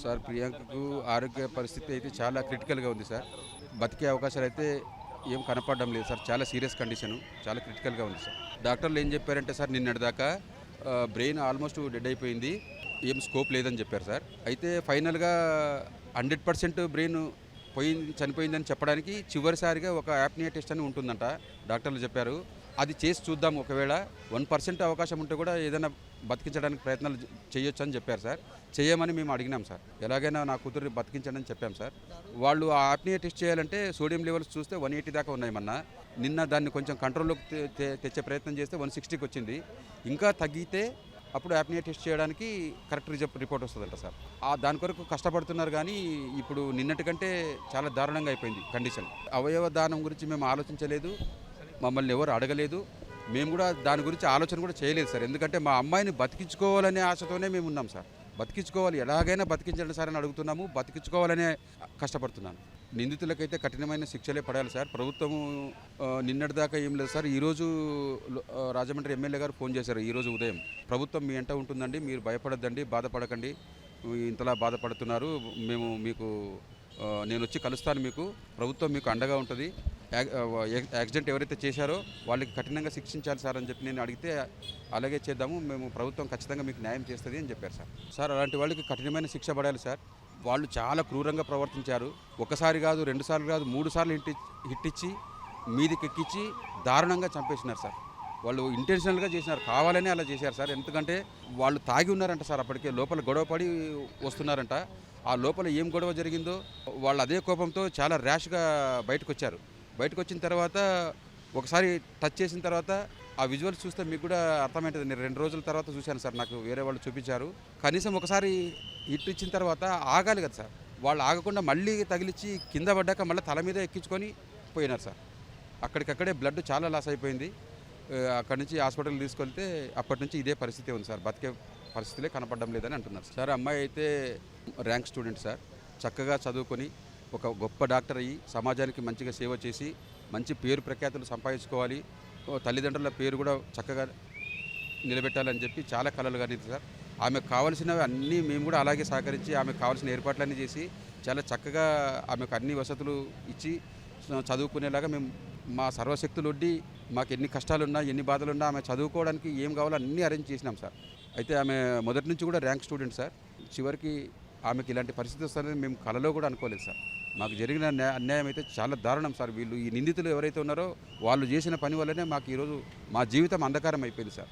Sir ప్రియాంకకు ఆరోగ్య పరిస్థితి అయితే చాలా క్రిటికల్గా ఉంది సార్. బతికే అవకాశాలు అయితే ఏం కనపడడం లేదు సార్. చాలా సీరియస్ కండిషను, చాలా క్రిటికల్గా ఉంది సార్. డాక్టర్లు ఏం చెప్పారంటే సార్ నిన్నటిదాకా బ్రెయిన్ ఆల్మోస్ట్ డెడ్ అయిపోయింది, ఏం స్కోప్ లేదని చెప్పారు సార్. అయితే ఫైనల్గా 100% బ్రెయిన్ చనిపోయిందని చెప్పడానికి చివరిసారిగా ఒక యాప్నియా టెస్ట్ అని ఉంటుందంట, డాక్టర్లు చెప్పారు. అది చేసి చూద్దాం, ఒకవేళ 1% అవకాశం ఉంటే కూడా ఏదైనా బతికించడానికి ప్రయత్నాలు చేయొచ్చు అని చెప్పారు సార్. చేయమని మేము అడిగినాం సార్. ఎలాగైనా నా కూతుర్ని బతికించండి అని చెప్పాం సార్. వాళ్ళు ఆ యాప్నియా టెస్ట్ చేయాలంటే సోడియం లెవెల్స్ చూస్తే 180 దాకా ఉన్నాయి మొన్న. నిన్న దాన్ని కొంచెం కంట్రోల్లోకి తెచ్చే ప్రయత్నం చేస్తే 160కి వచ్చింది. ఇంకా తగ్గితే అప్పుడు యాప్నియా టెస్ట్ చేయడానికి కరెక్ట్ రిపోర్ట్ వస్తుందంట సార్. దాని కొరకు కష్టపడుతున్నారు, కానీ ఇప్పుడు నిన్నటి కంటే చాలా దారుణంగా అయిపోయింది కండిషన్. అవయవ దానం గురించి మేము ఆలోచించలేదు, మమ్మల్ని ఎవరు అడగలేదు, మేము కూడా దాని గురించి ఆలోచన కూడా చేయలేదు సార్. ఎందుకంటే మా అమ్మాయిని బతికించుకోవాలనే ఆశతోనే మేము ఉన్నాం సార్. బతికించుకోవాలి, ఎలాగైనా బతికించండి సార్ అని అడుగుతున్నాము, బతికించుకోవాలనే కష్టపడుతున్నాను. నిందితులకైతే కఠినమైన శిక్షలే పడాలి సార్. ప్రభుత్వము నిన్నటిదాకా ఏం లేదు సార్. ఈరోజు రాజమండ్రి ఎమ్మెల్యే గారు ఫోన్ చేశారు ఈరోజు ఉదయం. ప్రభుత్వం మీ ఎంట ఉంటుందండి, మీరు భయపడద్దండి, బాధపడకండి, ఇంతలా బాధపడుతున్నారు, మేము మీకు నేను వచ్చి కలుస్తాను, మీకు ప్రభుత్వం మీకు అండగా ఉంటుంది, యాక్సిడెంట్ ఎవరైతే చేశారో వాళ్ళకి కఠినంగా శిక్షించాలి సార్ అని చెప్పి నేను అడిగితే, అలాగే చేద్దాము, మేము ప్రభుత్వం ఖచ్చితంగా మీకు న్యాయం చేస్తుంది అని చెప్పారు సార్. సార్ అలాంటి వాళ్ళకి కఠినమైన శిక్ష పడాలి సార్. వాళ్ళు చాలా క్రూరంగా ప్రవర్తించారు. ఒకసారి కాదు, 2 సార్లు కాదు, 3 సార్లు హిట్ ఇచ్చి మీదికి ఎక్కించి దారుణంగా చంపేసినారు సార్. వాళ్ళు ఇంటెన్షనల్గా చేసినారు, కావాలనే అలా చేశారు సార్. ఎందుకంటే వాళ్ళు తాగి ఉన్నారంట సార్, అప్పటికే లోపల గొడవపడి వస్తున్నారంట. ఆ లోపల ఏం గొడవ జరిగిందో వాళ్ళు అదే కోపంతో చాలా ర్యాష్గా బయటకు వచ్చారు. బయటకు వచ్చిన తర్వాత ఒకసారి టచ్ చేసిన తర్వాత ఆ విజువల్స్ చూస్తే మీకు కూడా అర్థమవుతుంది. నేను 2 రోజుల తర్వాత చూశాను సార్, నాకు వేరే వాళ్ళు చూపించారు. కనీసం ఒకసారి హిట్ ఇచ్చిన తర్వాత ఆగాలి కదా సార్. వాళ్ళు ఆగకుండా మళ్ళీ తగిలిచ్చి కింద పడ్డాక మళ్ళీ తల మీద ఎక్కించుకొని పోయినారు సార్. అక్కడికక్కడే బ్లడ్ చాలా లాస్ అయిపోయింది. అక్కడి నుంచి హాస్పిటల్కి తీసుకెళ్తే అప్పటి నుంచి ఇదే పరిస్థితి ఉంది సార్. బతికే పరిస్థితులే కనపడడం లేదని అంటున్నారు సార్. అమ్మాయి అయితే ర్యాంక్ స్టూడెంట్ సార్. చక్కగా చదువుకొని ఒక గొప్ప డాక్టర్ అయ్యి సమాజానికి మంచిగా సేవ చేసి మంచి పేరు ప్రఖ్యాతులు సంపాదించుకోవాలి, తల్లిదండ్రుల పేరు కూడా చక్కగా నిలబెట్టాలని చెప్పి చాలా కలలు కనింది సార్. ఆమెకు కావాల్సినవి అన్నీ మేము కూడా అలాగే సహకరించి ఆమెకు కావాల్సిన ఏర్పాట్లన్నీ చేసి చాలా చక్కగా ఆమెకు అన్ని వసతులు ఇచ్చి చదువుకునేలాగా మేము మా సర్వశక్తులు ఒడ్డి, మాకు ఎన్ని కష్టాలున్నా ఎన్ని బాధలున్నా ఆమె చదువుకోవడానికి ఏం కావాలో అన్నీ అరేంజ్ చేసినాం సార్. అయితే ఆమె మొదటి నుంచి కూడా ర్యాంక్ స్టూడెంట్ సార్. చివరికి ఆమెకి ఇలాంటి పరిస్థితి వస్తుందని మేము కలలో కూడా అనుకోలేదు సార్. మాకు జరిగిన అన్యాయం అయితే చాలా దారుణం సార్. వీళ్ళు ఈ నిందితులు ఎవరైతే ఉన్నారో వాళ్ళు చేసిన పని వల్లనే మాకు ఈరోజు మా జీవితం అంధకారం అయిపోయింది సార్.